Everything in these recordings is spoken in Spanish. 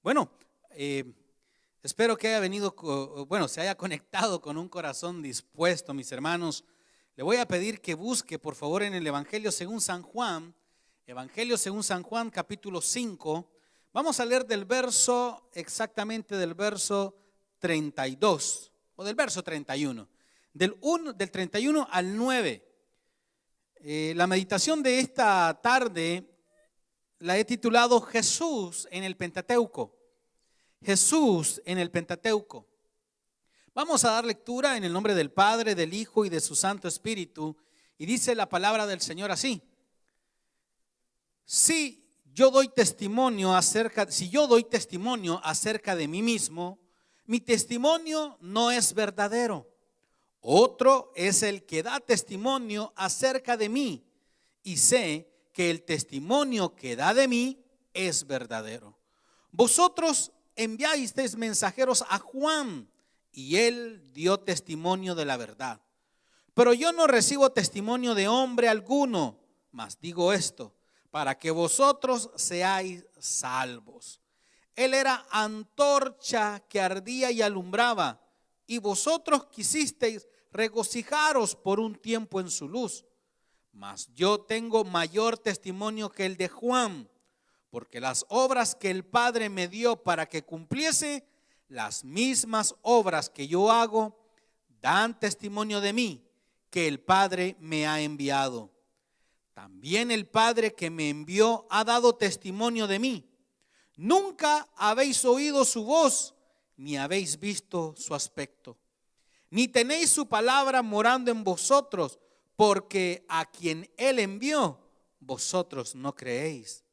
Bueno, espero que haya venido, se haya conectado con un corazón dispuesto, mis hermanos. Le voy a pedir que busque, por favor, en el Evangelio según San Juan, capítulo 5. Vamos a leer exactamente del verso 32 o del verso 31, del 31 al 9. La meditación de esta tarde la he titulado Jesús en el Pentateuco. Jesús en el Pentateuco. Vamos a dar lectura en el nombre del Padre, del Hijo y de su Santo Espíritu. Y dice la palabra del Señor así: si yo doy testimonio acerca de mí mismo, mi testimonio no es verdadero. Otro es el que da testimonio acerca de mí, y sé que el testimonio que da de mí es verdadero. Vosotros enviasteis mensajeros a Juan, y él dio testimonio de la verdad. Pero yo no recibo testimonio de hombre alguno, mas digo esto, para que vosotros seáis salvos. Él era antorcha que ardía y alumbraba, y vosotros quisisteis regocijaros por un tiempo en su luz. Mas yo tengo mayor testimonio que el de Juan, porque las obras que el Padre me dio para que cumpliese, las mismas obras que yo hago, dan testimonio de mí, que el Padre me ha enviado. También el Padre que me envió ha dado testimonio de mí. Nunca habéis oído su voz, ni habéis visto su aspecto, ni tenéis su palabra morando en vosotros, porque a quien él envió, vosotros no creéis.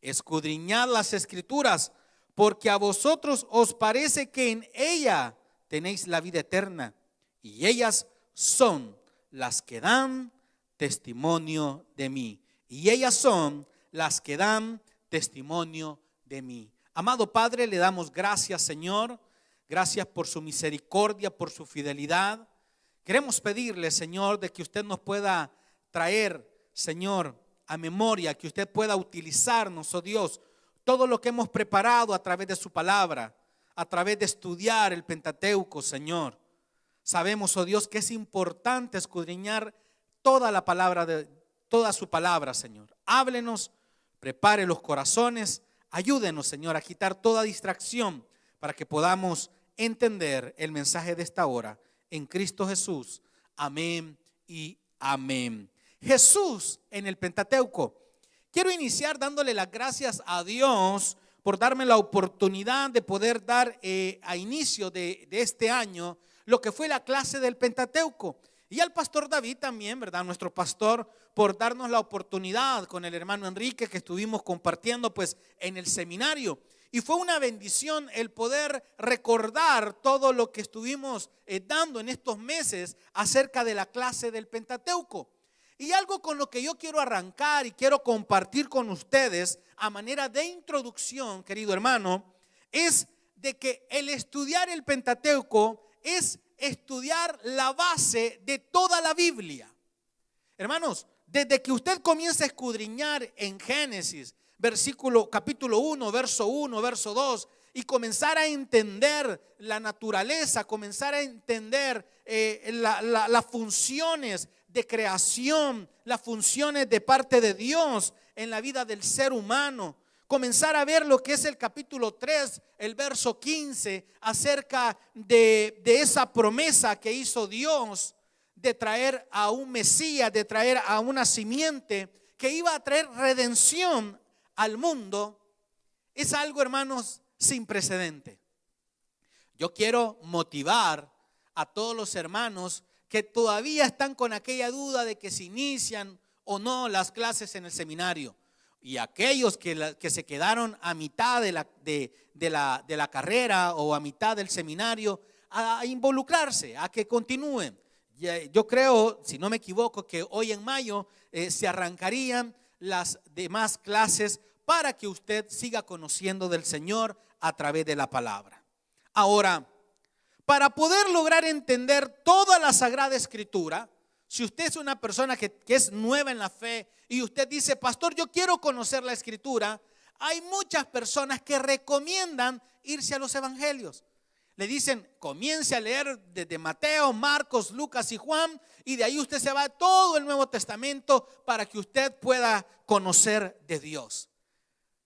Escudriñad las Escrituras, porque a vosotros os parece que en ella tenéis la vida eterna, y ellas son las que dan testimonio de mí. Y ellas son las que dan testimonio de mí. Amado Padre, le damos gracias, Señor. Gracias por su misericordia, por su fidelidad. Queremos pedirle, Señor, de que usted nos pueda traer, Señor, a memoria, que usted pueda utilizarnos, oh Dios, todo lo que hemos preparado a través de su palabra, a través de estudiar el Pentateuco, Señor. Sabemos, oh Dios, que es importante escudriñar toda la palabra, toda su palabra, Señor. Háblenos, prepare los corazones, ayúdenos, Señor, a quitar toda distracción para que podamos entender el mensaje de esta hora. En Cristo Jesús, amén y amén. Jesús en el Pentateuco. Quiero iniciar dándole las gracias a Dios por darme la oportunidad de poder dar a inicio de este año lo que fue la clase del Pentateuco. Y al pastor David también, ¿verdad? Nuestro pastor, por darnos la oportunidad con el hermano Enrique que estuvimos compartiendo pues en el seminario. Y fue una bendición el poder recordar todo lo que estuvimos dando en estos meses acerca de la clase del Pentateuco. Y algo con lo que yo quiero arrancar y quiero compartir con ustedes a manera de introducción, querido hermano, es de que el estudiar el Pentateuco es estudiar la base de toda la Biblia. Hermanos, desde que usted comienza a escudriñar en Génesis, capítulo 1, verso 1, verso 2, y comenzar a entender la naturaleza, comenzar a entender las funciones de creación, las funciones de parte de Dios en la vida del ser humano, comenzar a ver lo que es el capítulo 3, el verso 15, acerca de esa promesa que hizo Dios de traer a un Mesías, de traer a una simiente que iba a traer redención al mundo. Es algo, hermanos, sin precedente. Yo quiero motivar a todos los hermanos que todavía están con aquella duda de que se inician o no las clases en el seminario, y aquellos que se quedaron a mitad de la carrera o a mitad del seminario, a involucrarse, a que continúen. Yo creo, si no me equivoco, que hoy en mayo se arrancarían las demás clases para que usted siga conociendo del Señor a través de la palabra. Ahora, para poder lograr entender toda la Sagrada Escritura, si usted es una persona que es nueva en la fe y usted dice: pastor, yo quiero conocer la Escritura, hay muchas personas que recomiendan irse a los evangelios. Le dicen, comience a leer desde Mateo, Marcos, Lucas y Juan, y de ahí usted se va a todo el Nuevo Testamento para que usted pueda conocer de Dios.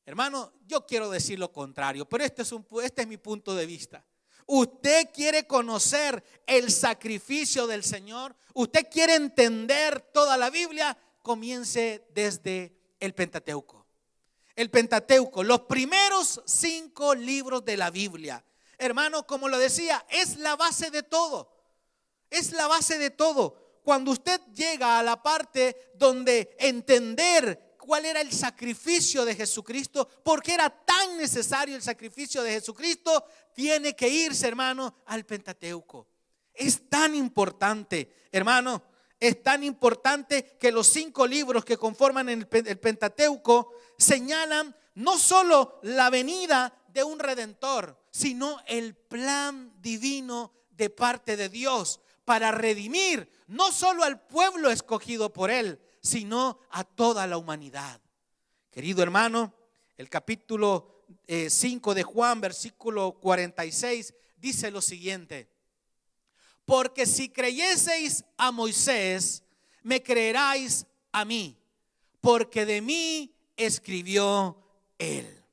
Hermano, yo quiero decir lo contrario, pero este es mi punto de vista. Usted quiere conocer el sacrificio del Señor, usted quiere entender toda la Biblia, comience desde el Pentateuco. El Pentateuco, los primeros 5 libros de la Biblia. Hermano, como lo decía, es la base de todo. Es la base de todo. Cuando usted llega a la parte donde entender cuál era el sacrificio de Jesucristo, por qué era tan necesario el sacrificio de Jesucristo, tiene que irse, hermano, al Pentateuco. Es tan importante, hermano, es tan importante que los 5 libros que conforman el Pentateuco señalan no solo la venida de un redentor, sino el plan divino de parte de Dios para redimir no solo al pueblo escogido por Él, sino a toda la humanidad. Querido hermano, el capítulo 5 de Juan, versículo 46, dice lo siguiente: porque si creyeseis a Moisés, me creeráis a mí, porque de mí escribió él.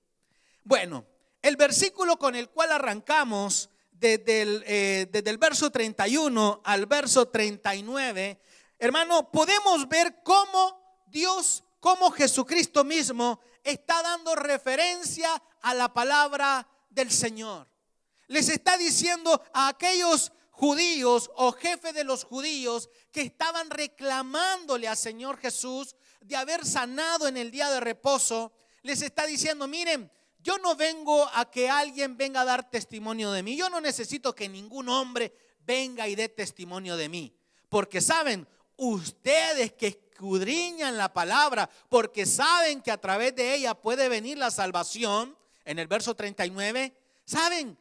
Bueno, el versículo con el cual arrancamos desde el verso 31 al verso 39, hermano, podemos ver cómo Dios, cómo Jesucristo mismo está dando referencia a la palabra del Señor. Les está diciendo a aquellos judíos o jefe de los judíos que estaban reclamándole al Señor Jesús de haber sanado en el día de reposo, les está diciendo: miren, yo no vengo a que alguien venga a dar testimonio de mí. Yo no necesito que ningún hombre venga y dé testimonio de mí. Porque saben, ustedes que escudriñan la palabra, porque saben que a través de ella puede venir la salvación, en el verso 39, saben,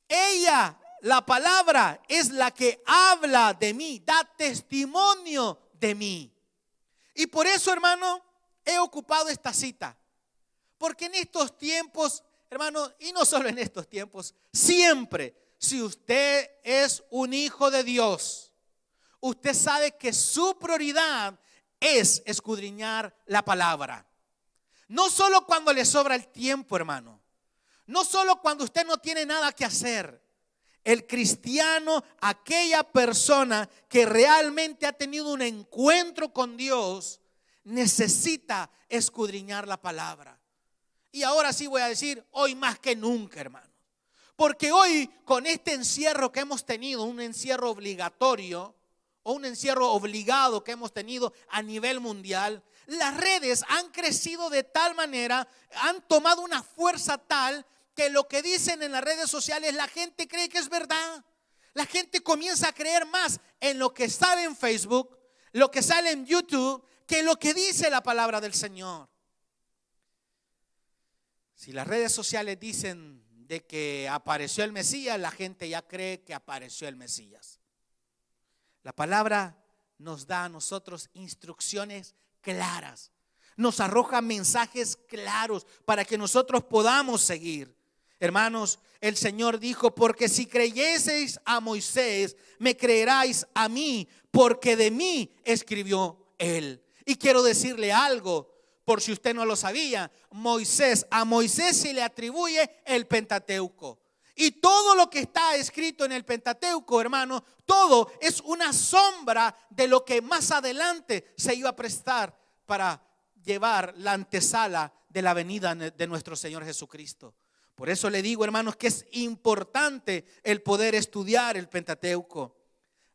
ella, la palabra, es la que habla de mí, da testimonio de mí. Y por eso, hermano, he ocupado esta cita. Porque en estos tiempos, hermano, y no solo en estos tiempos, siempre, si usted es un hijo de Dios, usted sabe que su prioridad es escudriñar la palabra. No solo cuando le sobra el tiempo, hermano. No solo cuando usted no tiene nada que hacer. El cristiano, aquella persona que realmente ha tenido un encuentro con Dios, necesita escudriñar la palabra. Y ahora sí voy a decir, hoy más que nunca, hermano. Porque hoy, con este encierro que hemos tenido, un encierro obligatorio o un encierro obligado que hemos tenido a nivel mundial, las redes han crecido de tal manera, han tomado una fuerza tal que lo que dicen en las redes sociales la gente cree que es verdad. La gente comienza a creer más en lo que sale en Facebook, lo que sale en YouTube, que lo que dice la palabra del Señor. Si las redes sociales dicen de que apareció el Mesías, la gente ya cree que apareció el Mesías. La palabra nos da a nosotros instrucciones claras, nos arroja mensajes claros para que nosotros podamos seguir. Hermanos, el Señor dijo: porque si creyeseis a Moisés, me creeráis a mí, porque de mí escribió él. Y quiero decirle algo, por si usted no lo sabía, a Moisés se le atribuye el Pentateuco. Y todo lo que está escrito en el Pentateuco, hermano, todo es una sombra de lo que más adelante se iba a prestar para llevar la antesala de la venida de nuestro Señor Jesucristo. Por eso le digo, hermanos, que es importante el poder estudiar el Pentateuco.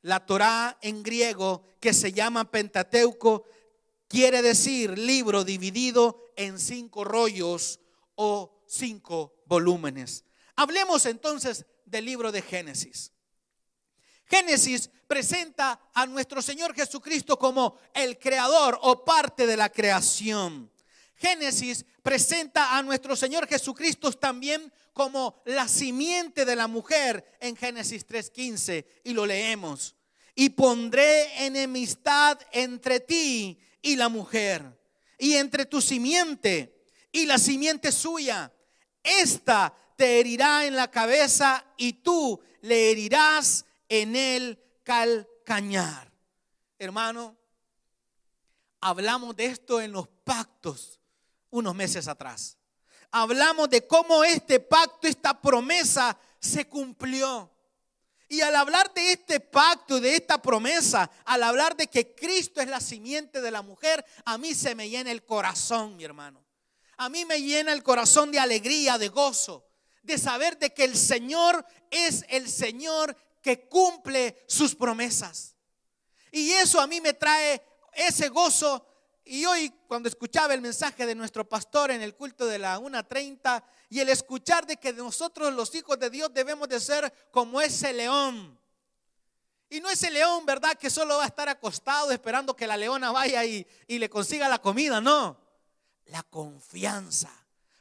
La Torá en griego, que se llama Pentateuco, quiere decir libro dividido en 5 rollos o 5 volúmenes. Hablemos entonces del libro de Génesis. Génesis presenta a nuestro Señor Jesucristo como el creador o parte de la creación. Génesis presenta a nuestro Señor Jesucristo también como la simiente de la mujer en Génesis 3:15, y lo leemos: y pondré enemistad entre ti y la mujer, y entre tu simiente y la simiente suya. Esta te herirá en la cabeza y tú le herirás en el calcañar. Hermano, hablamos de esto en los pactos unos meses atrás. Hablamos de cómo este pacto, esta promesa se cumplió. Y al hablar de este pacto, de esta promesa, al hablar de que Cristo es la simiente de la mujer, a mí se me llena el corazón, mi hermano. A mí me llena el corazón de alegría, de gozo, de saber de que el Señor es el Señor que cumple sus promesas. Y eso a mí me trae ese gozo. Y hoy, cuando escuchaba el mensaje de nuestro pastor en el culto de la 1:30, y el escuchar de que nosotros los hijos de Dios debemos de ser como ese león. Y no ese león, ¿verdad?, que solo va a estar acostado esperando que la leona vaya y le consiga la comida. No, la confianza,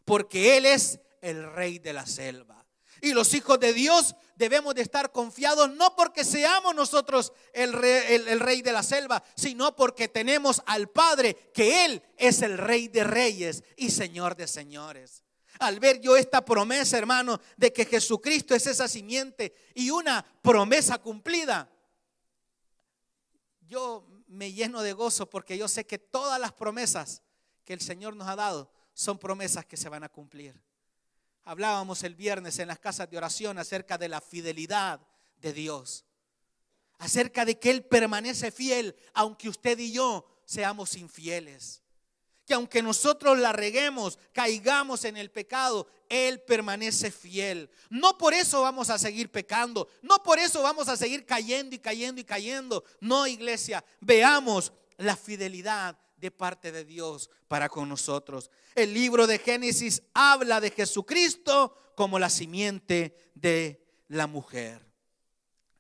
porque Él es el rey de la selva. Y los hijos de Dios debemos de estar confiados, no porque seamos nosotros el rey de la selva, sino porque tenemos al Padre, que Él es el Rey de reyes y Señor de señores. Al ver yo esta promesa, hermano, de que Jesucristo es esa simiente y una promesa cumplida, yo me lleno de gozo, porque yo sé que todas las promesas que el Señor nos ha dado son promesas que se van a cumplir. Hablábamos el viernes en las casas de oración acerca de la fidelidad de Dios, acerca de que Él permanece fiel aunque usted y yo seamos infieles. Que aunque nosotros la reguemos, caigamos en el pecado, Él permanece fiel. No por eso vamos a seguir pecando, no por eso vamos a seguir cayendo y cayendo y cayendo. No, iglesia, veamos la fidelidad de parte de Dios para con nosotros. El libro de Génesis habla de Jesucristo como la simiente de la mujer.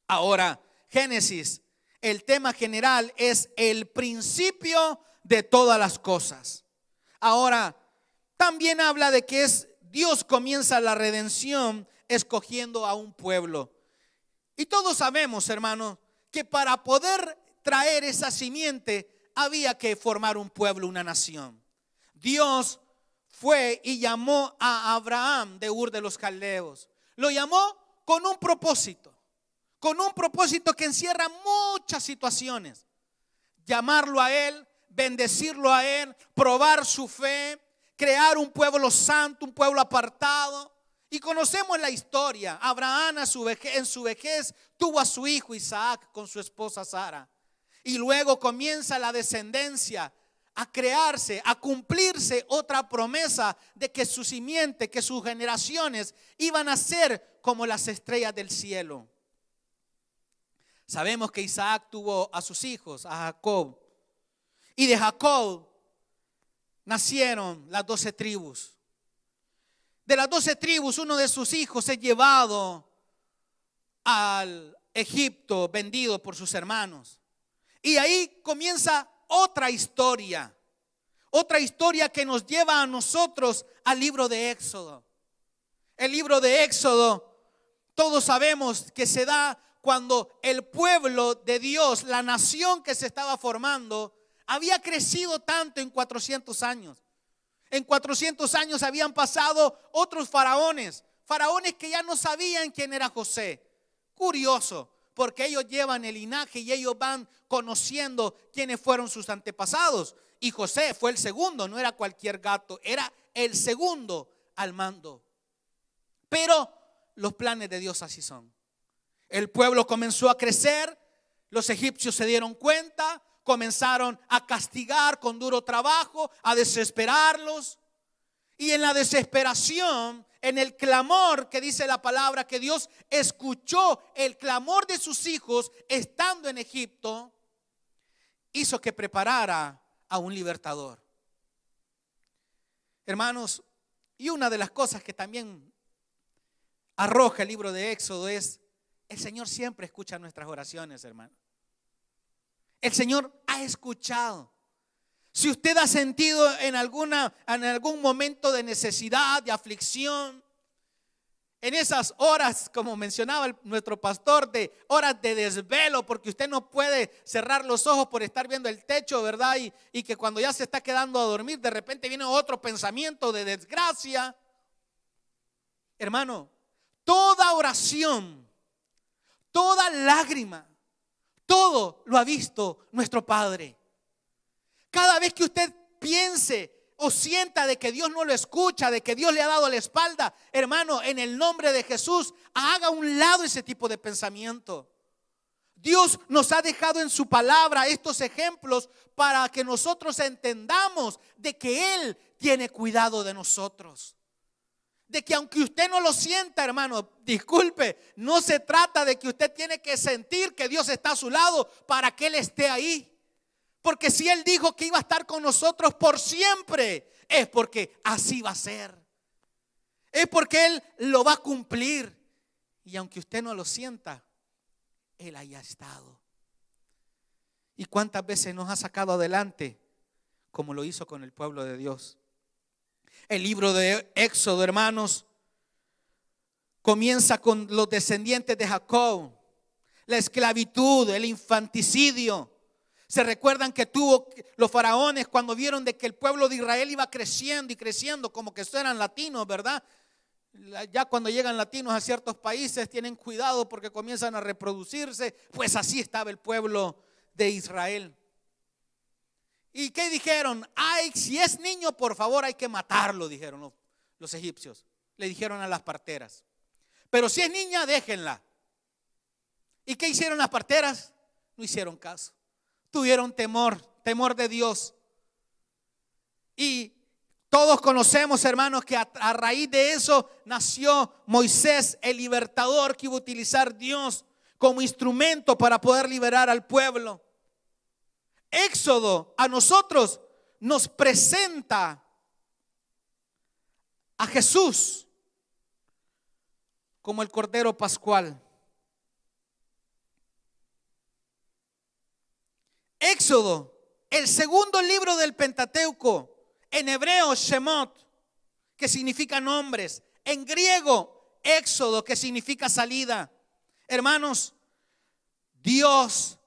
Ahora, Génesis, el tema general es el principio de todas las cosas. Ahora, también habla de que Dios comienza la redención escogiendo a un pueblo. Y todos sabemos, hermanos, que para poder traer esa simiente había que formar un pueblo, una nación. Dios fue y llamó a Abraham de Ur de los Caldeos. Lo llamó con un propósito que encierra muchas situaciones. Llamarlo a él, bendecirlo a él, probar su fe, crear un pueblo santo, un pueblo apartado. Y conocemos la historia. Abraham en su vejez tuvo a su hijo Isaac con su esposa Sara. Y luego comienza la descendencia a crearse, a cumplirse otra promesa de que su simiente, que sus generaciones iban a ser como las estrellas del cielo. Sabemos que Isaac tuvo a sus hijos, a Jacob. Y de Jacob nacieron las 12 tribus. De las 12 tribus, uno de sus hijos es llevado al Egipto, vendido por sus hermanos. Y ahí comienza otra historia que nos lleva a nosotros al libro de Éxodo. El libro de Éxodo, todos sabemos que se da cuando el pueblo de Dios, la nación que se estaba formando, había crecido tanto en 400 años. En 400 años habían pasado otros faraones que ya no sabían quién era José. Curioso, porque ellos llevan el linaje y ellos van conociendo quiénes fueron sus antepasados. Y José fue el segundo, no era cualquier gato, era el segundo al mando. Pero los planes de Dios así son. El pueblo comenzó a crecer, los egipcios se dieron cuenta, comenzaron a castigar con duro trabajo, a desesperarlos. Y en la desesperación, en el clamor que dice la palabra, que Dios escuchó el clamor de sus hijos estando en Egipto, hizo que preparara a un libertador. Hermanos, y una de las cosas que también arroja el libro de Éxodo es: el Señor siempre escucha nuestras oraciones, hermano. El Señor ha escuchado. Si usted ha sentido en algún momento de necesidad, de aflicción, en esas horas, como mencionaba nuestro pastor, de horas de desvelo, porque usted no puede cerrar los ojos por estar viendo el techo, ¿verdad? Y que cuando ya se está quedando a dormir, de repente viene otro pensamiento de desgracia. Hermano, toda oración, toda lágrima, todo lo ha visto nuestro Padre. Cada vez que usted piense o sienta de que Dios no lo escucha, de que Dios le ha dado la espalda, hermano, en el nombre de Jesús, haga a un lado ese tipo de pensamiento. Dios nos ha dejado en su palabra estos ejemplos para que nosotros entendamos de que Él tiene cuidado de nosotros. De que aunque usted no lo sienta, hermano, disculpe, no se trata de que usted tiene que sentir que Dios está a su lado para que Él esté ahí. Porque si Él dijo que iba a estar con nosotros por siempre, es porque así va a ser. Es porque Él lo va a cumplir. Y aunque usted no lo sienta, Él haya estado. ¿Y cuántas veces nos ha sacado adelante? Como lo hizo con el pueblo de Dios. El libro de Éxodo, hermanos, comienza con los descendientes de Jacob, la esclavitud, el infanticidio. Se recuerdan que tuvo los faraones cuando vieron de que el pueblo de Israel iba creciendo y creciendo, como que estos eran latinos, ¿verdad? Ya cuando llegan latinos a ciertos países tienen cuidado porque comienzan a reproducirse. Pues así estaba el pueblo de Israel. ¿Y qué dijeron? Ay, si es niño, por favor, hay que matarlo, dijeron los egipcios. Le dijeron a las parteras. Pero si es niña, déjenla. ¿Y qué hicieron las parteras? No hicieron caso. Tuvieron temor de Dios. Y todos conocemos, hermanos, que a raíz de eso nació Moisés, el libertador que iba a utilizar Dios como instrumento para poder liberar al pueblo. Éxodo a nosotros nos presenta a Jesús como el Cordero Pascual. Éxodo, el segundo libro del Pentateuco, en hebreo Shemot, que significa nombres, en griego Éxodo, que significa salida. Hermanos, Dios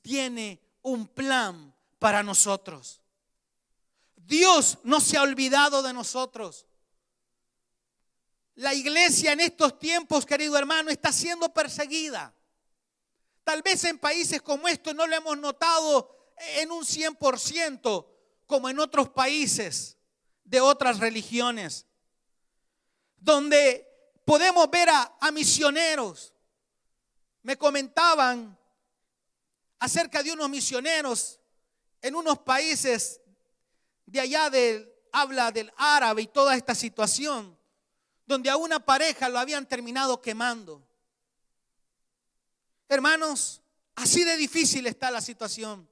tiene un plan para nosotros. Dios no se ha olvidado de nosotros. La iglesia en estos tiempos, querido hermano, está siendo perseguida. Tal vez en países como estos no lo hemos notado en un 100% como en otros países de otras religiones, donde podemos ver a misioneros. Me comentaban acerca de unos misioneros en unos países de allá del habla del árabe y toda esta situación, donde a una pareja lo habían terminado quemando. Hermanos, así de difícil está la situación.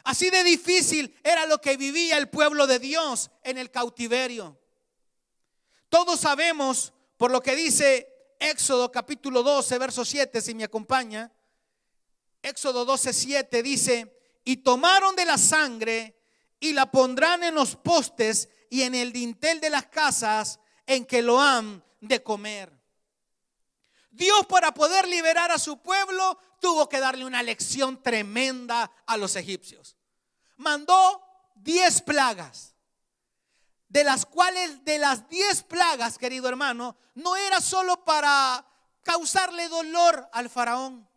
Así de difícil era lo que vivía el pueblo de Dios en el cautiverio. Todos sabemos, por lo que dice Éxodo capítulo 12, verso 7, si me acompaña. Éxodo 12, 7 dice: y tomaron de la sangre y la pondrán en los postes y en el dintel de las casas en que lo han de comer. Dios, para poder liberar a su pueblo, tuvo que darle una lección tremenda a los egipcios. Mandó 10 plagas, de las cuales de las 10 plagas, querido hermano, no era solo para causarle dolor al faraón.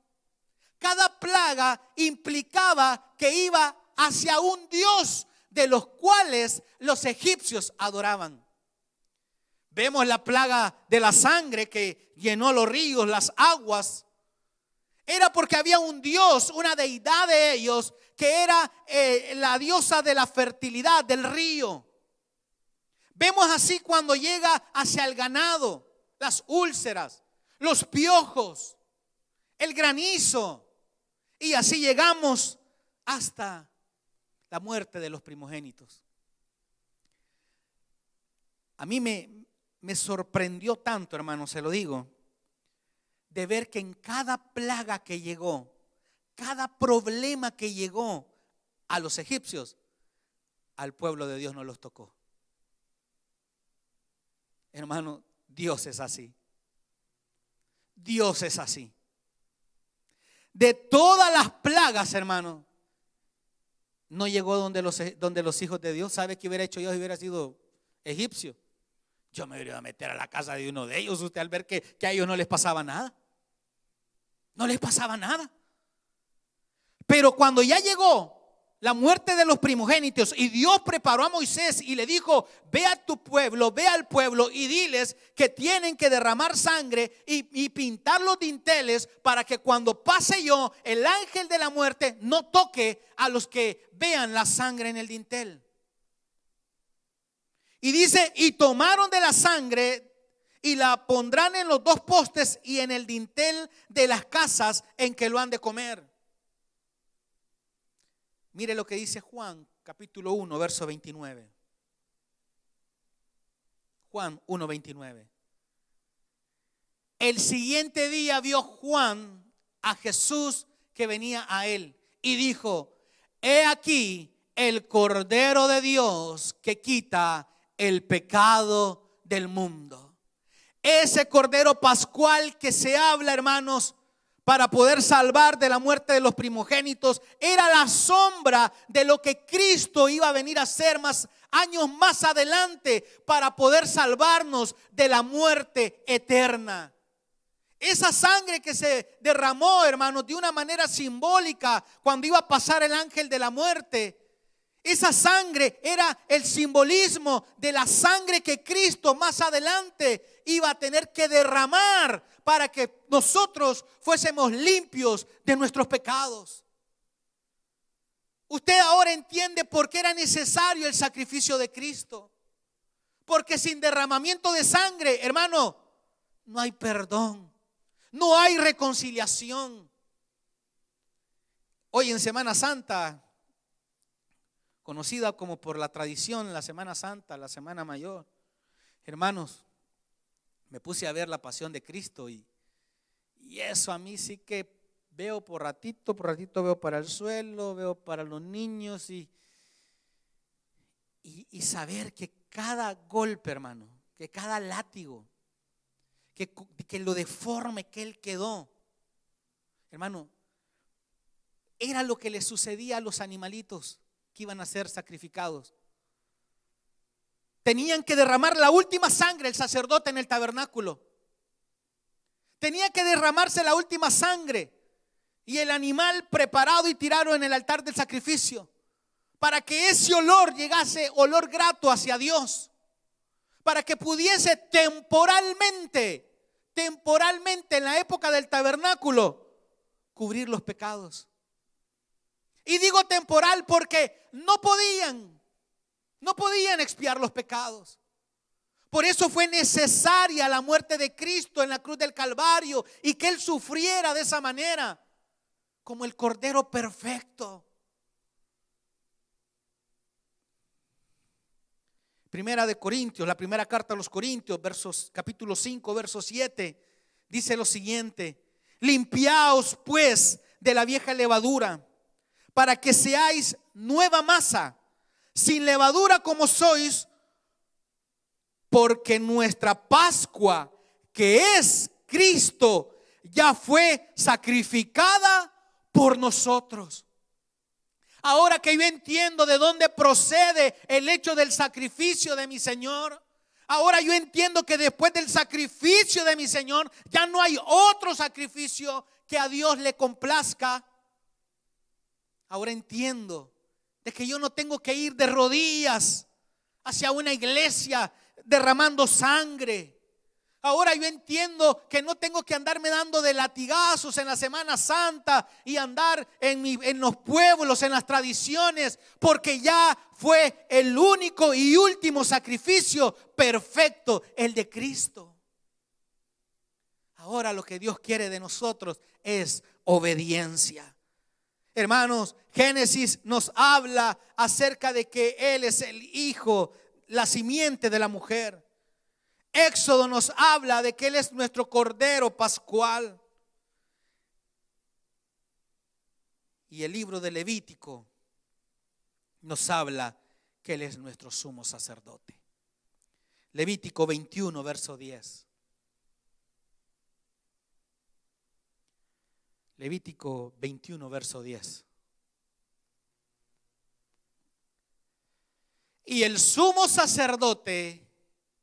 Cada plaga implicaba que iba hacia un Dios de los cuales los egipcios adoraban. Vemos la plaga de la sangre que llenó los ríos, las aguas. Era porque había un Dios, una deidad de ellos, que era la diosa de la fertilidad del río. Vemos así cuando llega hacia el ganado, las úlceras, los piojos, el granizo. Y así llegamos hasta la muerte de los primogénitos. A mí me sorprendió tanto, hermano, se lo digo, de ver que en cada plaga que llegó, cada problema que llegó a los egipcios, al pueblo de Dios no los tocó. Hermano, Dios es así. Dios es así. De todas las plagas, hermano, no llegó donde los hijos de Dios. ¿Sabe qué hubiera hecho yo si hubiera sido egipcio? Yo me hubiera ido a meter a la casa de uno de ellos, usted, al ver que a ellos no les pasaba nada. No les pasaba nada. Pero cuando ya llegó la muerte de los primogénitos y Dios preparó a Moisés y le dijo: ve a tu pueblo, ve al pueblo y diles que tienen que derramar sangre y pintar los dinteles, para que cuando pase yo, el ángel de la muerte no toque a los que vean la sangre en el dintel. Y dice: y tomaron de la sangre y la pondrán en los dos postes y en el dintel de las casas en que lo han de comer. Mire lo que dice Juan capítulo 1 verso 29. Juan 1, 29. El siguiente día vio Juan a Jesús que venía a él y dijo: he aquí el Cordero de Dios que quita el pecado del mundo. Ese Cordero pascual que se habla, hermanos, para poder salvar de la muerte de los primogénitos, era la sombra de lo que Cristo iba a venir a hacer años más adelante, para poder salvarnos de la muerte eterna. Esa sangre que se derramó, hermanos, de una manera simbólica cuando iba a pasar el ángel de la muerte, esa sangre era el simbolismo de la sangre que Cristo más adelante iba a tener que derramar para que nosotros fuésemos limpios de nuestros pecados. Usted ahora entiende por qué era necesario el sacrificio de Cristo. Porque sin derramamiento de sangre, hermano, no hay perdón, no hay reconciliación. Hoy en Semana Santa, conocida como por la tradición, la Semana Santa, la Semana Mayor, hermanos, me puse a ver la Pasión de Cristo y eso a mí sí que veo por ratito veo para el suelo, veo para los niños y saber que cada golpe, hermano, que cada látigo, que lo deforme que él quedó, hermano, era lo que le sucedía a los animalitos que iban a ser sacrificados. Tenían que derramar la última sangre el sacerdote en el tabernáculo. Tenía que derramarse la última sangre y el animal preparado y tirado en el altar del sacrificio, para que ese olor llegase, olor grato hacia Dios, para que pudiese temporalmente en la época del tabernáculo cubrir los pecados. Y digo temporal porque no podían expiar los pecados. Por eso fue necesaria la muerte de Cristo en la cruz del Calvario y que Él sufriera de esa manera, como el Cordero perfecto. Primera de Corintios, la primera carta a los Corintios, capítulo 5, verso 7, dice lo siguiente: limpiaos pues de la vieja levadura, para que seáis nueva masa, sin levadura como sois, porque nuestra Pascua, que es Cristo, ya fue sacrificada por nosotros. Ahora que yo entiendo de dónde procede el hecho del sacrificio de mi Señor, ahora yo entiendo que después del sacrificio de mi Señor ya no hay otro sacrificio que a Dios le complazca. Ahora entiendo de que yo no tengo que ir de rodillas hacia una iglesia derramando sangre. Ahora yo entiendo que no tengo que andarme dando de latigazos en la Semana Santa y andar en los pueblos, en las tradiciones, porque ya fue el único y último sacrificio perfecto, el de Cristo. Ahora lo que Dios quiere de nosotros es obediencia. Hermanos, Génesis nos habla acerca de que Él es el Hijo, la simiente de la mujer. Éxodo nos habla de que Él es nuestro Cordero pascual. Y el libro de Levítico nos habla que Él es nuestro sumo sacerdote. Levítico 21, verso 10. Levítico 21, verso 10. Y el sumo sacerdote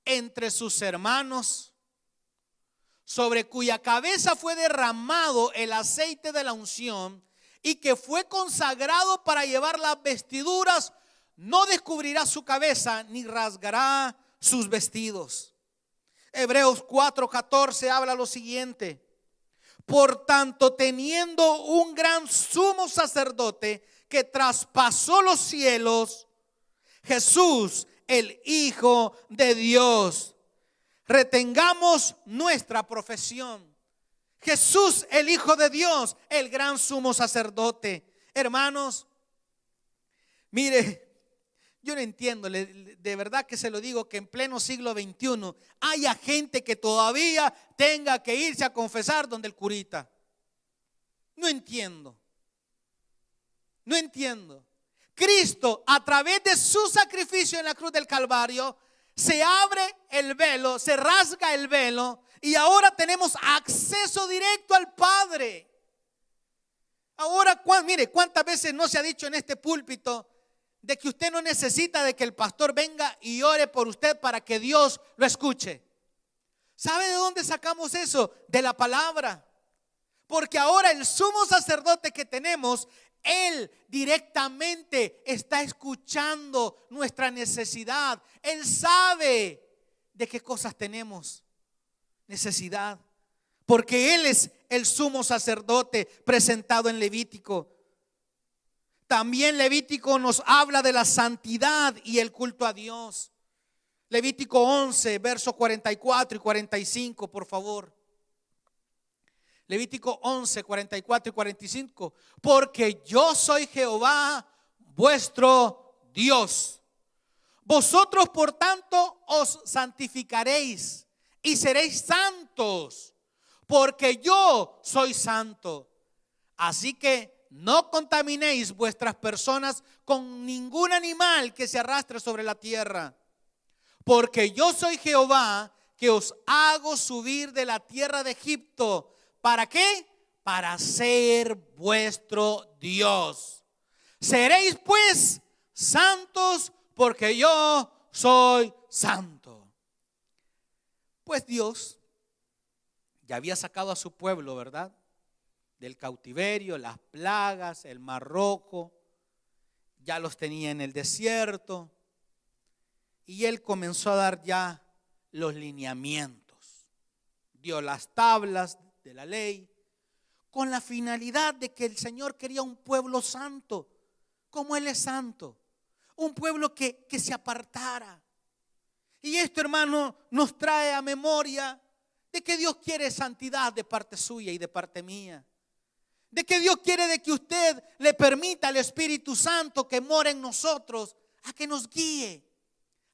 entre sus hermanos, sobre cuya cabeza fue derramado el aceite de la unción y que fue consagrado para llevar las vestiduras, no descubrirá su cabeza ni rasgará sus vestidos. Hebreos 4:14 habla lo siguiente: por tanto, teniendo un gran sumo sacerdote que traspasó los cielos, Jesús, el Hijo de Dios, retengamos nuestra profesión. Jesús, el Hijo de Dios, el gran sumo sacerdote. Hermanos, mire, yo no entiendo, de verdad que se lo digo, que en pleno siglo XXI haya gente que todavía tenga que irse a confesar donde el curita. No entiendo. No entiendo. Cristo, a través de su sacrificio en la cruz del Calvario, se abre el velo, se rasga el velo y ahora tenemos acceso directo al Padre. Ahora, mire, cuántas veces no se ha dicho en este púlpito de que usted no necesita de que el pastor venga y ore por usted para que Dios lo escuche. ¿Sabe de dónde sacamos eso? De la palabra. Porque ahora el sumo sacerdote que tenemos, Él directamente está escuchando nuestra necesidad. Él sabe de qué cosas tenemos necesidad, porque Él es el sumo sacerdote presentado en Levítico. También Levítico nos habla de la santidad y el culto a Dios. Levítico 11, versos 44 y 45, por favor. Levítico 11, 44 y 45. Porque yo soy Jehová, vuestro Dios. Vosotros, por tanto, os santificaréis y seréis santos, porque yo soy santo. Así que no contaminéis vuestras personas con ningún animal que se arrastre sobre la tierra. Porque yo soy Jehová, que os hago subir de la tierra de Egipto. ¿Para qué? Para ser vuestro Dios. Seréis pues santos, porque yo soy santo. Pues Dios ya había sacado a su pueblo, ¿verdad?, del cautiverio, las plagas, el Mar Rojo, ya los tenía en el desierto, y Él comenzó a dar ya los lineamientos, dio las tablas de la ley, con la finalidad de que el Señor quería un pueblo santo, como Él es santo, un pueblo que se apartara. Y esto, hermano, nos trae a memoria de que Dios quiere santidad de parte suya y de parte mía. De que Dios quiere de que usted le permita al Espíritu Santo que mora en nosotros a que nos guíe,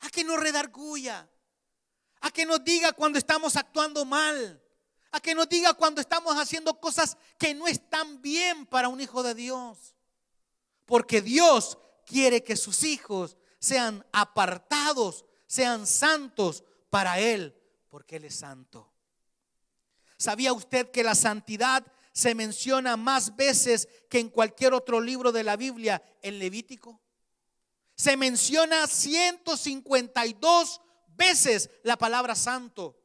a que nos redarguya, a que nos diga cuando estamos actuando mal, a que nos diga cuando estamos haciendo cosas que no están bien para un hijo de Dios. Porque Dios quiere que sus hijos sean apartados, sean santos para Él, porque Él es santo. ¿Sabía usted que la santidad se menciona más veces que en cualquier otro libro de la Biblia en Levítico? Se menciona 152 veces la palabra santo.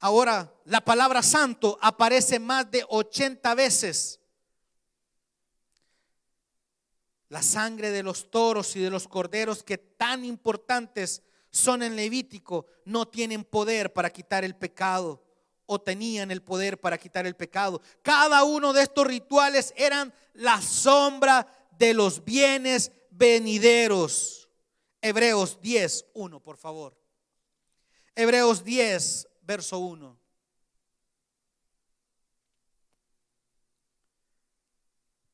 Ahora, la palabra santo aparece más de 80 veces. La sangre de los toros y de los corderos, que tan importantes son en Levítico, no tienen poder para quitar el pecado, o tenían el poder para quitar el pecado. Cada uno de estos rituales eran la sombra de los bienes venideros. Hebreos 10, 1, por favor. Hebreos 10, verso 1.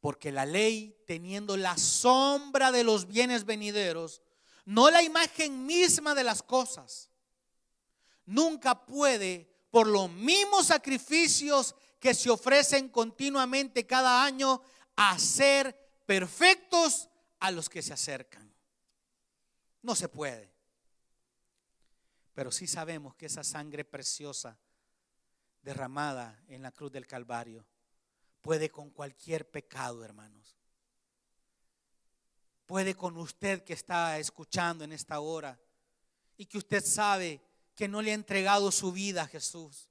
Porque la ley, teniendo la sombra de los bienes venideros, no la imagen misma de las cosas, nunca puede, por los mismos sacrificios que se ofrecen continuamente cada año, hacer perfectos a los que se acercan. No se puede. Pero sí sabemos que esa sangre preciosa derramada en la cruz del Calvario. Puede con cualquier pecado, hermanos. Puede con usted que está escuchando en esta hora y que usted sabe que no le ha entregado su vida a Jesús.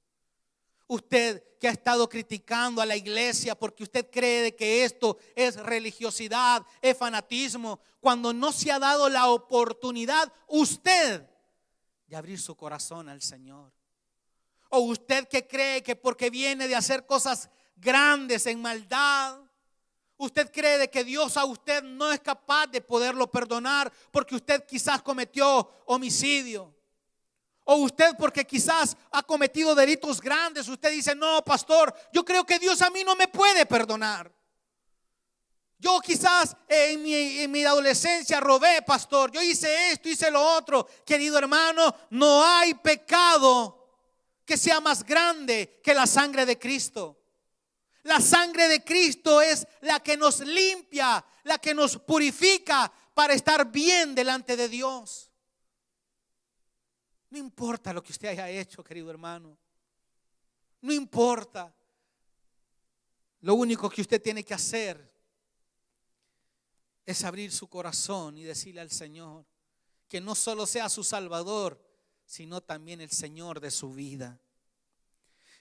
Usted que ha estado criticando a la iglesia porque usted cree que esto es religiosidad, es fanatismo, cuando no se ha dado la oportunidad usted de abrir su corazón al Señor. O usted que cree que porque viene de hacer cosas grandes en maldad, usted cree de que Dios a usted no es capaz de poderlo perdonar porque usted quizás cometió homicidio. O usted porque quizás ha cometido delitos grandes, usted dice, no, pastor, yo creo que Dios a mí no me puede perdonar. Yo quizás en mi adolescencia robé, pastor, yo hice esto, hice lo otro. Querido hermano, no hay pecado que sea más grande que la sangre de Cristo. La sangre de Cristo es la que nos limpia, la que nos purifica para estar bien delante de Dios. No importa lo que usted haya hecho, querido hermano. No importa. Lo único que usted tiene que hacer es abrir su corazón y decirle al Señor que no solo sea su Salvador, sino también el Señor de su vida.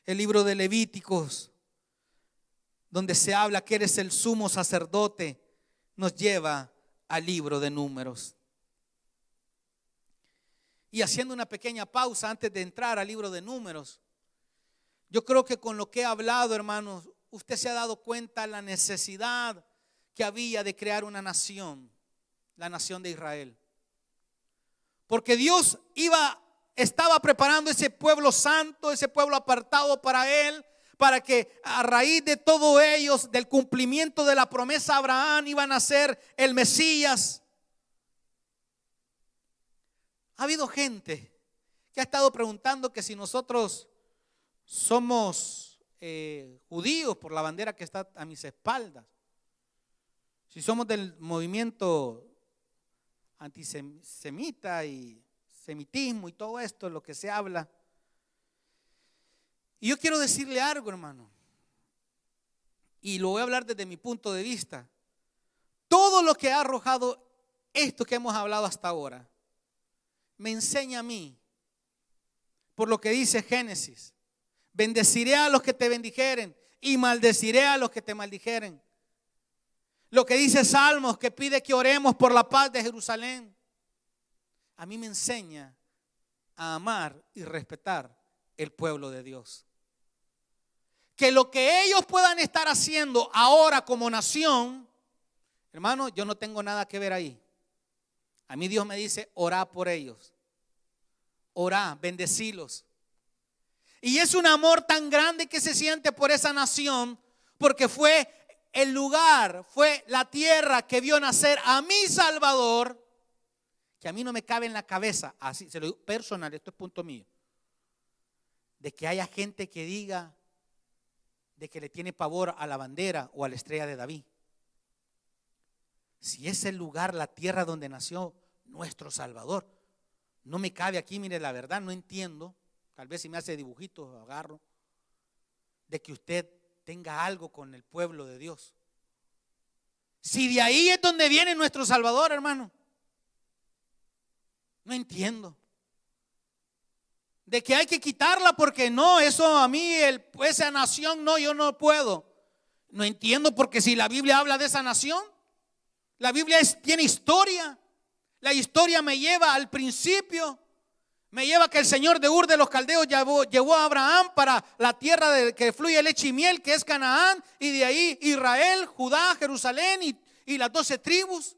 El libro de Levíticos, donde se habla que eres el sumo sacerdote, nos lleva al libro de Números. Y haciendo una pequeña pausa antes de entrar al libro de Números, yo creo que con lo que he hablado, hermanos, usted se ha dado cuenta de la necesidad que había de crear una nación, la nación de Israel. Porque Dios estaba preparando ese pueblo santo, ese pueblo apartado para Él, para que a raíz de todo ellos, del cumplimiento de la promesa a Abraham, iban a ser el Mesías. Ha habido gente que ha estado preguntando que si nosotros somos judíos por la bandera que está a mis espaldas, si somos del movimiento antisemita y semitismo y todo esto, lo que se habla. Y yo quiero decirle algo, hermano, y lo voy a hablar desde mi punto de vista. Todo lo que ha arrojado esto que hemos hablado hasta ahora me enseña a mí, por lo que dice Génesis: bendeciré a los que te bendijeren y maldeciré a los que te maldijeren. Lo que dice Salmos, que pide que oremos por la paz de Jerusalén, a mí me enseña a amar y respetar el pueblo de Dios. Que lo que ellos puedan estar haciendo ahora como nación, hermano, yo no tengo nada que ver ahí. A mí Dios me dice, orá por ellos, orá, bendecilos. Y es un amor tan grande que se siente por esa nación, porque fue el lugar, fue la tierra que vio nacer a mi Salvador, que a mí no me cabe en la cabeza, así se lo digo personal, esto es punto mío, de que haya gente que diga de que le tiene pavor a la bandera o a la estrella de David. Si es el lugar, la tierra donde nació nuestro Salvador, no me cabe aquí, mire, la verdad no entiendo, tal vez si me hace dibujitos agarro, de que usted tenga algo con el pueblo de Dios. Si de ahí es donde viene nuestro Salvador, hermano, no entiendo. De que hay que quitarla porque no, eso a mí, esa nación no, yo no puedo. No entiendo, porque si la Biblia habla de esa nación, la Biblia tiene historia. La historia me lleva al principio. Me lleva a que el Señor de Ur de los Caldeos llevó a Abraham para la tierra que fluye leche y miel, que es Canaán. Y de ahí Israel, Judá, Jerusalén y las 12 tribus.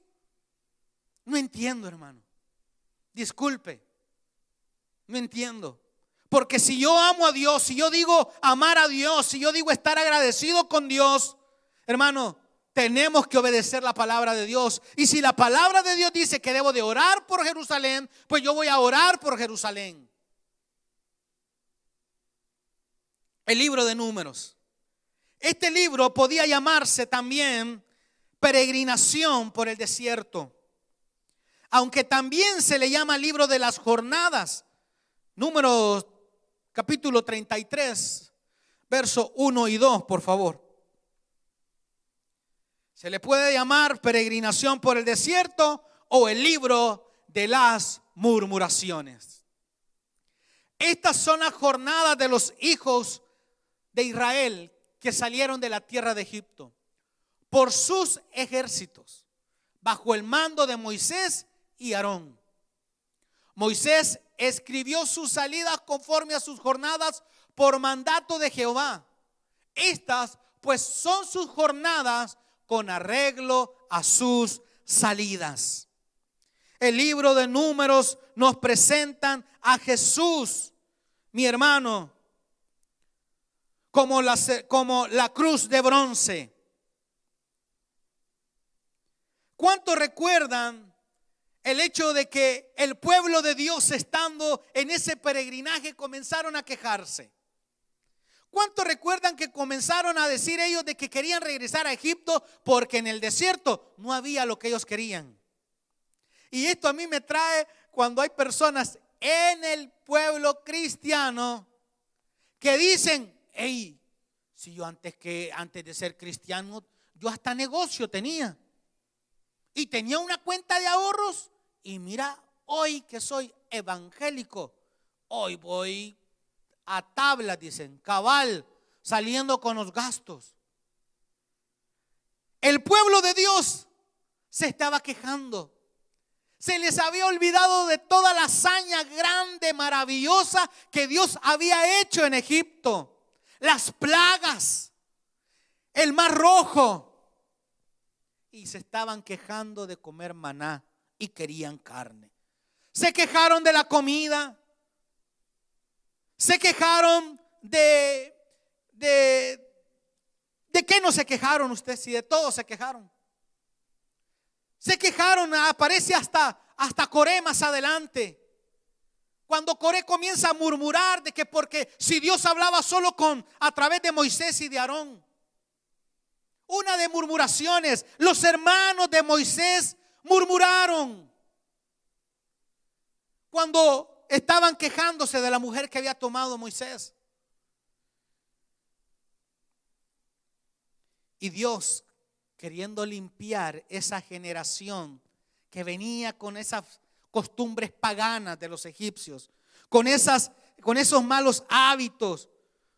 No entiendo, hermano. Disculpe. No entiendo. Porque si yo amo a Dios, si yo digo amar a Dios, si yo digo estar agradecido con Dios, hermano, tenemos que obedecer la palabra de Dios. Y si la palabra de Dios dice que debo de orar por Jerusalén, pues yo voy a orar por Jerusalén. El libro de Números. Este libro podía llamarse también peregrinación por el desierto, aunque también se le llama libro de las jornadas. Números capítulo 33 Verso 1 y 2, por favor. Se le puede llamar peregrinación por el desierto o el libro de las murmuraciones. Estas son las jornadas de los hijos de Israel que salieron de la tierra de Egipto por sus ejércitos, bajo el mando de Moisés y Aarón. Moisés escribió sus salidas conforme a sus jornadas por mandato de Jehová. Estas pues son sus jornadas con arreglo a sus salidas. El libro de Números nos presentan a Jesús, mi hermano, como la cruz de bronce. ¿Cuántos recuerdan el hecho de que el pueblo de Dios, estando en ese peregrinaje, comenzaron a quejarse? ¿Cuántos recuerdan que comenzaron a decir ellos de que querían regresar a Egipto porque en el desierto no había lo que ellos querían? Y esto a mí me trae cuando hay personas en el pueblo cristiano que dicen: hey, si yo antes de ser cristiano, yo hasta negocio tenía y tenía una cuenta de ahorros, y mira, hoy que soy evangélico, hoy voy a tablas, dicen, cabal, saliendo con los gastos. El pueblo de Dios se estaba quejando. Se les había olvidado de toda la hazaña grande, maravillosa que Dios había hecho en Egipto. Las plagas, el mar rojo. Y se estaban quejando de comer maná y querían carne. Se quejaron de la comida. Se quejaron de qué no se quejaron ustedes, si de todo se quejaron. Se quejaron, aparece hasta Coré más adelante. Cuando Coré comienza a murmurar de que porque si Dios hablaba solo a través de Moisés y de Aarón. Una de murmuraciones. Los hermanos de Moisés murmuraron cuando estaban quejándose de la mujer que había tomado Moisés. Y Dios, queriendo limpiar esa generación que venía con esas costumbres paganas de los egipcios, con esos malos hábitos,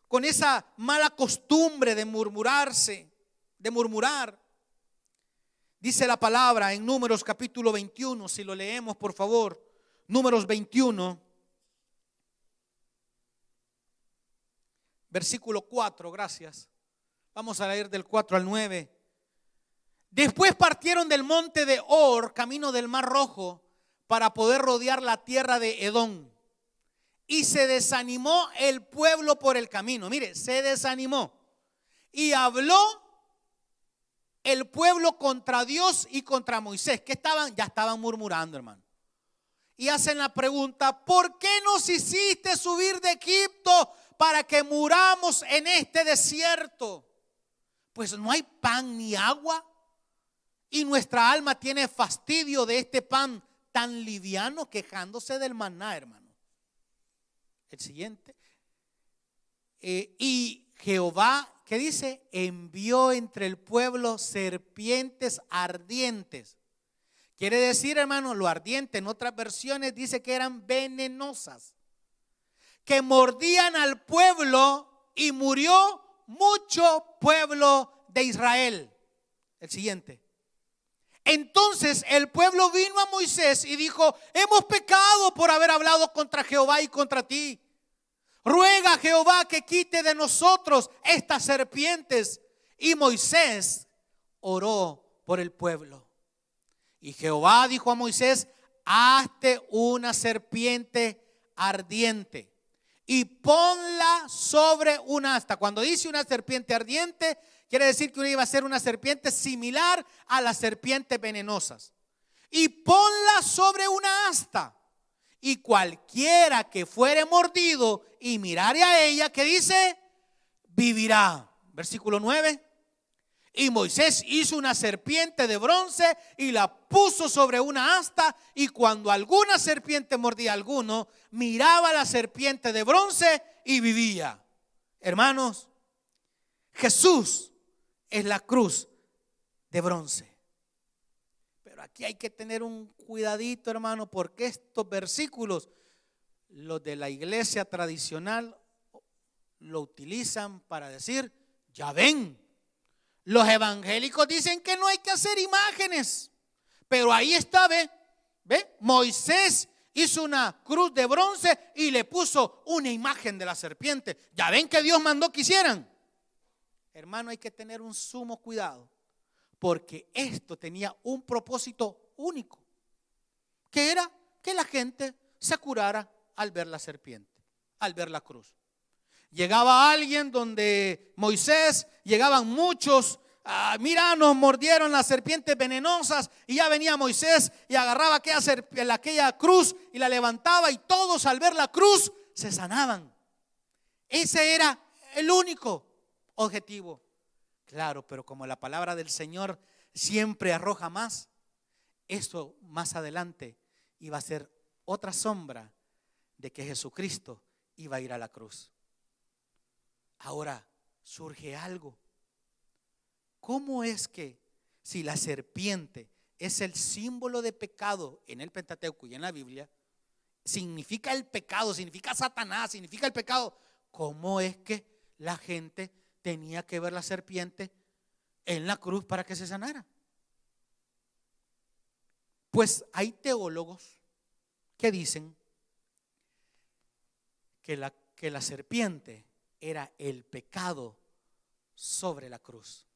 con esa mala costumbre de murmurar. Dice la palabra en Números capítulo 21, si lo leemos por favor, Números 21, versículo 4, gracias. Vamos a leer del 4 al 9. Después partieron del monte de Hor, camino del Mar Rojo, para poder rodear la tierra de Edom. Y se desanimó el pueblo por el camino. Mire, se desanimó. Y habló el pueblo contra Dios y contra Moisés. ¿Qué estaban? Ya estaban murmurando, hermano. Y hacen la pregunta: ¿por qué nos hiciste subir de Egipto para que muramos en este desierto? Pues no hay pan ni agua. Y nuestra alma tiene fastidio de este pan tan liviano, quejándose del maná, hermano. El siguiente. Y Jehová, ¿qué dice? Envió entre el pueblo serpientes ardientes. Quiere decir, hermano, lo ardiente en otras versiones dice que eran venenosas, que mordían al pueblo y murió mucho pueblo de Israel. El siguiente. Entonces el pueblo vino a Moisés y dijo: hemos pecado por haber hablado contra Jehová y contra ti. Ruega a Jehová que quite de nosotros estas serpientes. Y Moisés oró por el pueblo. Y Jehová dijo a Moisés: hazte una serpiente ardiente y ponla sobre una asta. Cuando dice una serpiente ardiente, quiere decir que uno iba a ser una serpiente similar a las serpientes venenosas. Y ponla sobre una asta. Y cualquiera que fuere mordido y mirare a ella, ¿qué dice? Vivirá. Versículo 9. Y Moisés hizo una serpiente de bronce y la puso sobre una asta. Y cuando alguna serpiente mordía a alguno, miraba a la serpiente de bronce y vivía. Hermanos, Jesús es la cruz de bronce. Pero aquí hay que tener un cuidadito, hermano, porque estos versículos, los de la iglesia tradicional lo utilizan para decir: ya ven, los evangélicos dicen que no hay que hacer imágenes, pero ahí está, ve, Moisés hizo una cruz de bronce y le puso una imagen de la serpiente. Ya ven que Dios mandó que hicieran. Hermano, hay que tener un sumo cuidado, porque esto tenía un propósito único, que era que la gente se curara al ver la serpiente, al ver la cruz. Llegaba alguien donde Moisés, llegaban muchos, mira, nos mordieron las serpientes venenosas, y ya venía Moisés y agarraba aquella cruz y la levantaba, y todos al ver la cruz se sanaban. Ese era el único objetivo. Claro, pero como la palabra del Señor siempre arroja más, esto más adelante iba a ser otra sombra de que Jesucristo iba a ir a la cruz. Ahora surge algo. ¿Cómo es que si la serpiente es el símbolo de pecado en el Pentateuco y en la Biblia, significa el pecado, significa Satanás, significa el pecado, cómo es que la gente tenía que ver la serpiente en la cruz para que se sanara? Pues hay teólogos que dicen que la serpiente era el pecado sobre la cruz.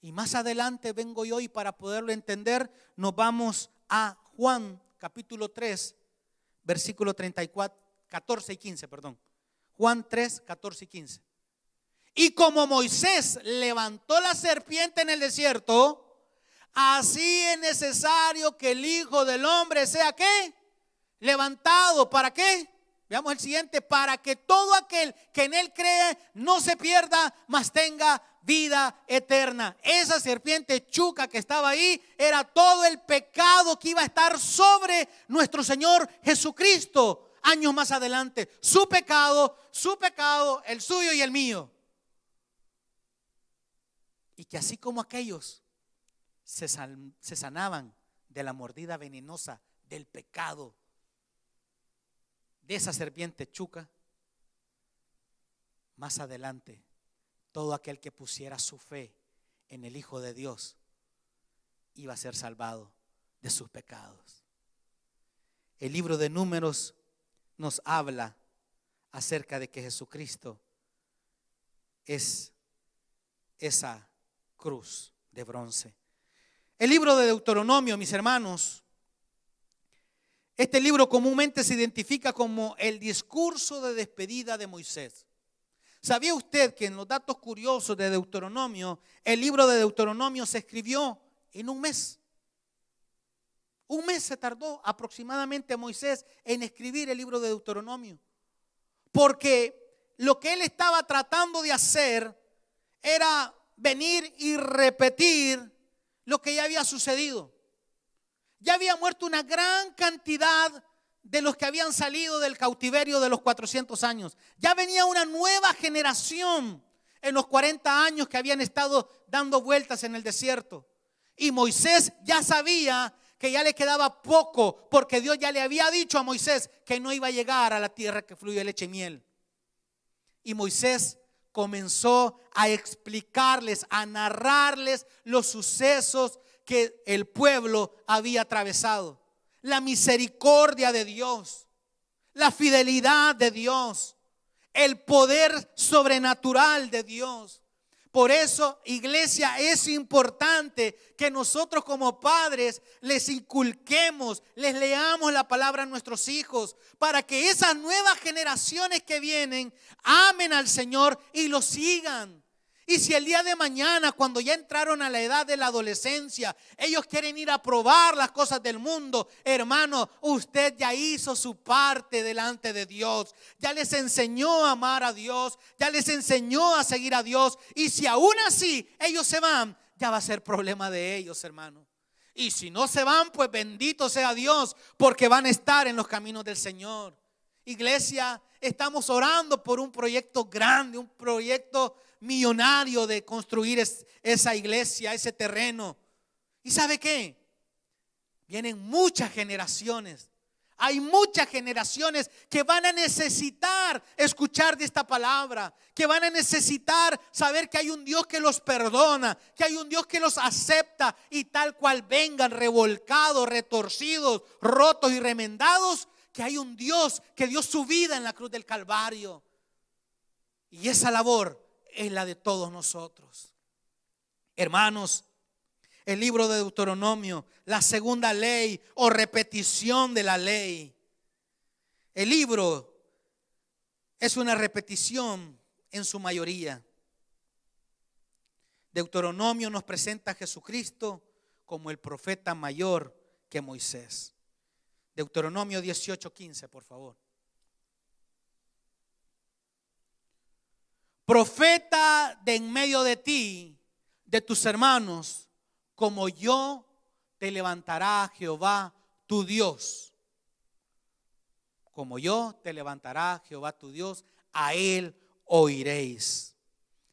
Y más adelante vengo yo, y para poderlo entender nos vamos a Juan capítulo 3, versículo 34, 14 y 15, perdón. Juan 3, 14 y 15. Y como Moisés levantó la serpiente en el desierto, así es necesario que el Hijo del Hombre sea ¿qué? Levantado. ¿Para qué? Veamos el siguiente: para que todo aquel que en él cree no se pierda, mas tenga vida eterna. Esa serpiente chuca que estaba ahí era todo el pecado que iba a estar sobre nuestro Señor Jesucristo años más adelante. Su pecado, el suyo y el mío. Y que así como aquellos se sanaban de la mordida venenosa del pecado de esa serpiente chuca, más adelante todo aquel que pusiera su fe en el Hijo de Dios iba a ser salvado de sus pecados. El libro de Números nos habla acerca de que Jesucristo es esa cruz de bronce. El libro de Deuteronomio, mis hermanos, este libro comúnmente se identifica como el discurso de despedida de Moisés. ¿Sabía usted que en los datos curiosos de Deuteronomio, el libro de Deuteronomio se escribió en un mes? Un mes se tardó aproximadamente Moisés en escribir el libro de Deuteronomio, porque lo que él estaba tratando de hacer era venir y repetir lo que ya había sucedido. Ya había muerto una gran cantidad de los que habían salido del cautiverio de los 400 años. Ya venía una nueva generación en los 40 años que habían estado dando vueltas en el desierto. Y Moisés ya sabía que ya le quedaba poco, porque Dios ya le había dicho a Moisés que no iba a llegar a la tierra que fluye leche y miel. Y Moisés comenzó a explicarles, a narrarles los sucesos que el pueblo había atravesado, la misericordia de Dios, la fidelidad de Dios, el poder sobrenatural de Dios. Por eso, iglesia, es importante que nosotros como padres les inculquemos, les leamos la palabra a nuestros hijos, para que esas nuevas generaciones que vienen amen al Señor y lo sigan. Y si el día de mañana, cuando ya entraron a la edad de la adolescencia, ellos quieren ir a probar las cosas del mundo, hermano, usted ya hizo su parte delante de Dios. Ya les enseñó a amar a Dios, ya les enseñó a seguir a Dios. Y si aún así ellos se van, ya va a ser problema de ellos, hermano. Y si no se van, pues bendito sea Dios, porque van a estar en los caminos del Señor. iglesia, estamos orando por un proyecto grande, un proyecto millonario de construir esa iglesia, ese terreno. ¿Y sabe qué? Vienen muchas generaciones. Hay muchas generaciones que van a necesitar escuchar de esta palabra, que van a necesitar saber que hay un Dios que los perdona, que hay un Dios que los acepta, y tal cual vengan revolcados, retorcidos, rotos y remendados, que hay un Dios que dio su vida en la cruz del Calvario. Y esa labor es la de todos nosotros. Hermanos, el libro de Deuteronomio, la segunda ley o repetición de la ley. El libro es una repetición en su mayoría. Deuteronomio nos presenta a Jesucristo como el profeta mayor que Moisés. Deuteronomio 18:15, por favor. Profeta de en medio de ti, de tus hermanos, como yo te levantará Jehová tu Dios. Como yo te levantará Jehová tu Dios, a él oiréis.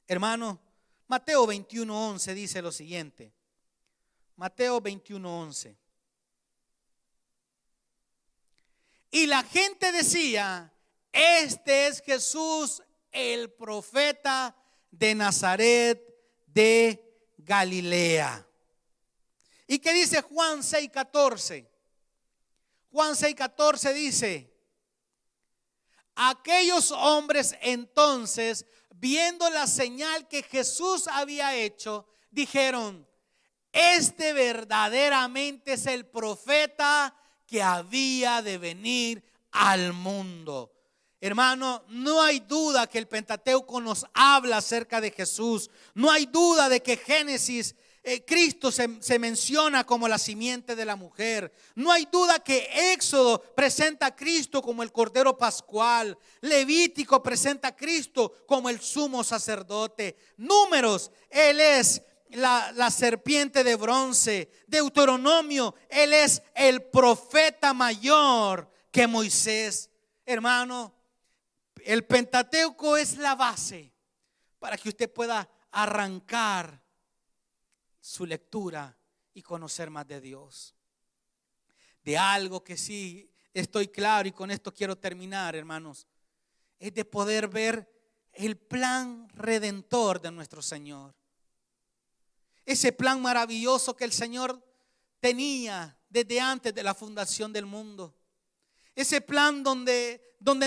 Hermano, Mateo 21:11 dice lo siguiente. Mateo 21:11. Y la gente decía: este es Jesús, el profeta de Nazaret de Galilea. ¿Y qué dice Juan 6:14? Juan 6:14 dice: aquellos hombres entonces, viendo la señal que Jesús había hecho, dijeron: este verdaderamente es el profeta que había de venir al mundo. Hermano, no hay duda que el Pentateuco nos habla acerca de Jesús. No hay duda de que Génesis, Cristo se menciona como la simiente de la mujer. No hay duda que Éxodo presenta a Cristo como el Cordero Pascual. Levítico presenta a Cristo como el sumo sacerdote. Números, Él es la serpiente de bronce. Deuteronomio, Él es el profeta mayor que Moisés. Hermano, el Pentateuco es la base para que usted pueda arrancar su lectura y conocer más de Dios. De algo que sí estoy claro, y con esto quiero terminar, hermanos, es de poder ver el plan redentor de nuestro Señor. Ese plan maravilloso que el Señor tenía desde antes de la fundación del mundo. Ese plan donde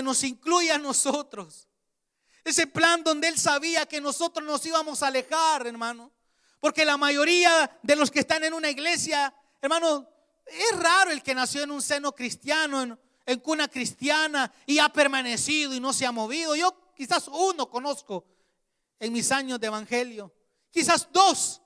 nos incluye a nosotros. Ese plan donde Él sabía que nosotros nos íbamos a alejar, hermano. Porque la mayoría de los que están en una iglesia, hermano, es raro el que nació en un seno cristiano, en cuna cristiana, y ha permanecido y no se ha movido. Yo quizás uno conozco en mis años de evangelio, quizás dos,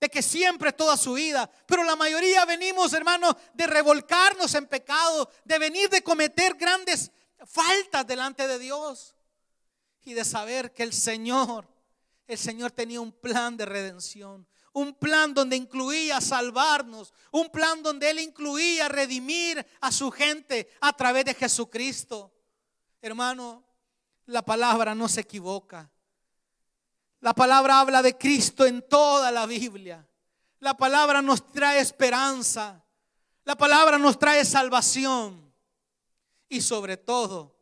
de que siempre toda su vida, pero la mayoría venimos, hermano, de revolcarnos en pecado, de venir de cometer grandes faltas delante de Dios, y de saber que el Señor tenía un plan de redención, un plan donde incluía salvarnos, un plan donde Él incluía redimir a su gente a través de Jesucristo. Hermano, la palabra no se equivoca. La palabra habla de Cristo en toda la Biblia. La palabra nos trae esperanza. La palabra nos trae salvación. Y sobre todo,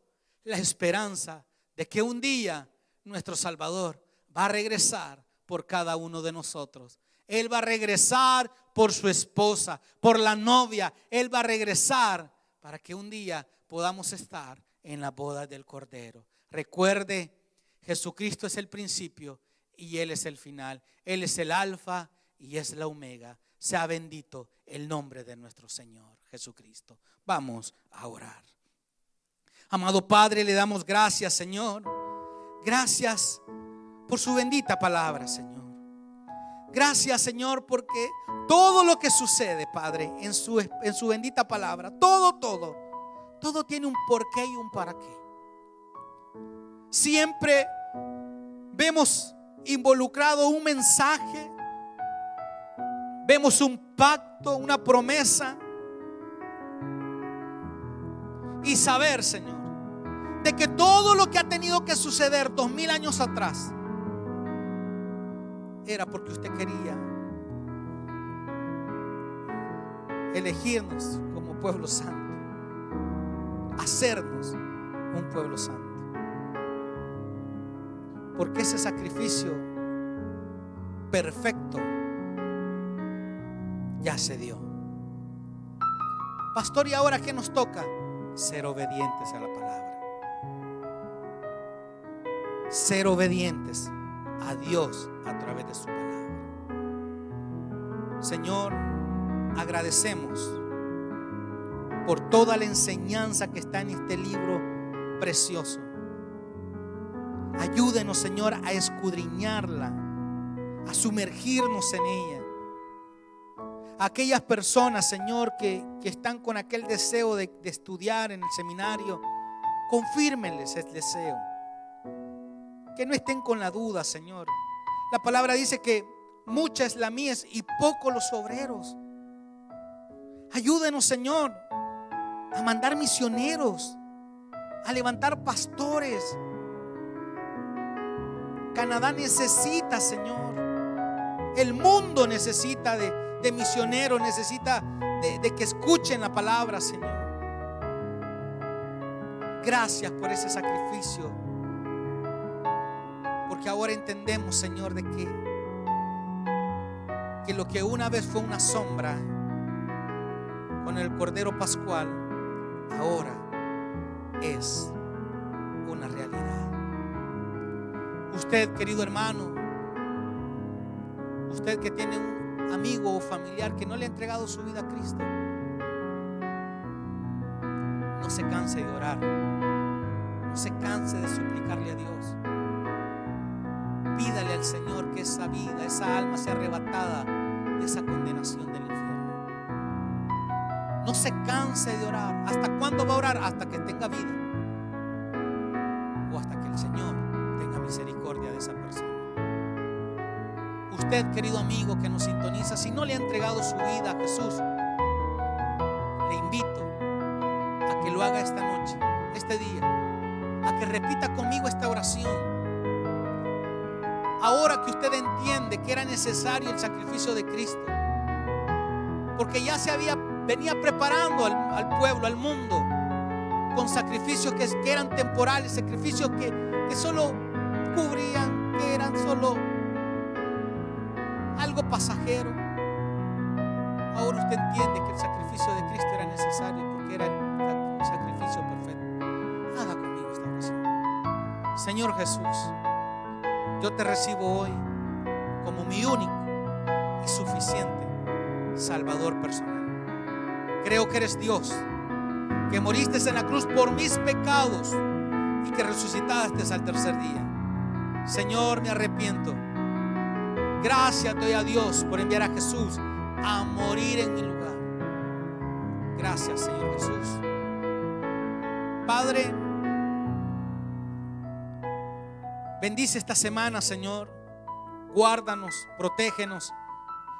la esperanza de que un día nuestro Salvador va a regresar por cada uno de nosotros. Él va a regresar por su esposa, por la novia. Él va a regresar para que un día podamos estar en la boda del Cordero. Recuerde, Jesucristo es el principio y Él es el final. Él es el alfa y es la omega. Sea bendito el nombre de nuestro Señor Jesucristo. Vamos a orar. Amado Padre, le damos gracias, Señor. Gracias por su bendita palabra, Señor. Gracias, Señor, porque todo lo que sucede, Padre, en su bendita palabra, todo tiene un porqué y un para qué. Siempre vemos involucrado un mensaje, vemos un pacto, una promesa, y saber, Señor, de que todo lo que ha tenido que suceder 2000 años atrás era porque usted quería elegirnos como pueblo santo, hacernos un pueblo santo. Porque ese sacrificio perfecto ya se dio. Pastor, ¿y ahora qué nos toca? Ser obedientes a la palabra. Ser obedientes a Dios a través de su palabra. Señor, agradecemos por toda la enseñanza que está en este libro precioso. Ayúdenos, Señor, a escudriñarla, a sumergirnos en ella. Aquellas personas, Señor, que están con aquel deseo de estudiar en el seminario, confírmenles el deseo. Que no estén con la duda, Señor. La palabra dice que mucha es la mies y poco los obreros. Ayúdenos, Señor, a mandar misioneros, a levantar pastores. Canadá necesita, Señor. El mundo necesita de misioneros, necesita de que escuchen la palabra, Señor. Gracias por ese sacrificio. Porque ahora entendemos, Señor, de que lo que una vez fue una sombra con el Cordero Pascual, ahora es una realidad. Usted, querido hermano, usted que tiene un amigo o familiar que no le ha entregado su vida a Cristo, no se canse de orar, no se canse de suplicarle a Dios. Pídale al Señor que esa vida, esa alma sea arrebatada de esa condenación del infierno. No se canse de orar. ¿Hasta cuándo va a orar? Hasta que tenga vida, o hasta que el Señor tenga misericordia de esa persona. Usted, querido amigo que nos sintoniza, si no le ha entregado su vida a Jesús, le invito a que lo haga esta noche, este día, a que repita conmigo esta oración. Ahora que usted entiende que era necesario el sacrificio de Cristo, porque ya venía preparando al pueblo, al mundo, con sacrificios que eran temporales, sacrificios que solo cubrían, que eran solo algo pasajero. Ahora usted entiende que el sacrificio de Cristo era necesario porque era el sacrificio perfecto. Haga conmigo esta oración. Señor Jesús, yo te recibo hoy como mi único y suficiente Salvador personal. Creo que eres Dios, que moriste en la cruz por mis pecados y que resucitaste al tercer día. Señor, me arrepiento. Gracias te doy a Dios por enviar a Jesús a morir en mi lugar. Gracias, Señor Jesús. Padre, bendice esta semana, Señor. Guárdanos, protégenos.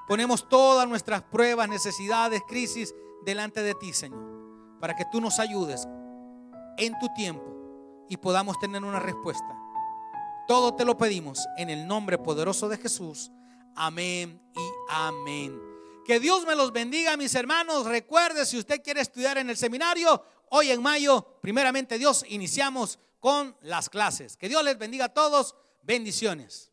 Ponemos todas nuestras pruebas, necesidades, crisis delante de ti, Señor, para que tú nos ayudes en tu tiempo y podamos tener una respuesta. Todo te lo pedimos en el nombre poderoso de Jesús. Amén y amén. Que Dios me los bendiga, mis hermanos. Recuerde, si usted quiere estudiar en el seminario, hoy en mayo, primeramente Dios, iniciamos con las clases. Que Dios les bendiga a todos. Bendiciones.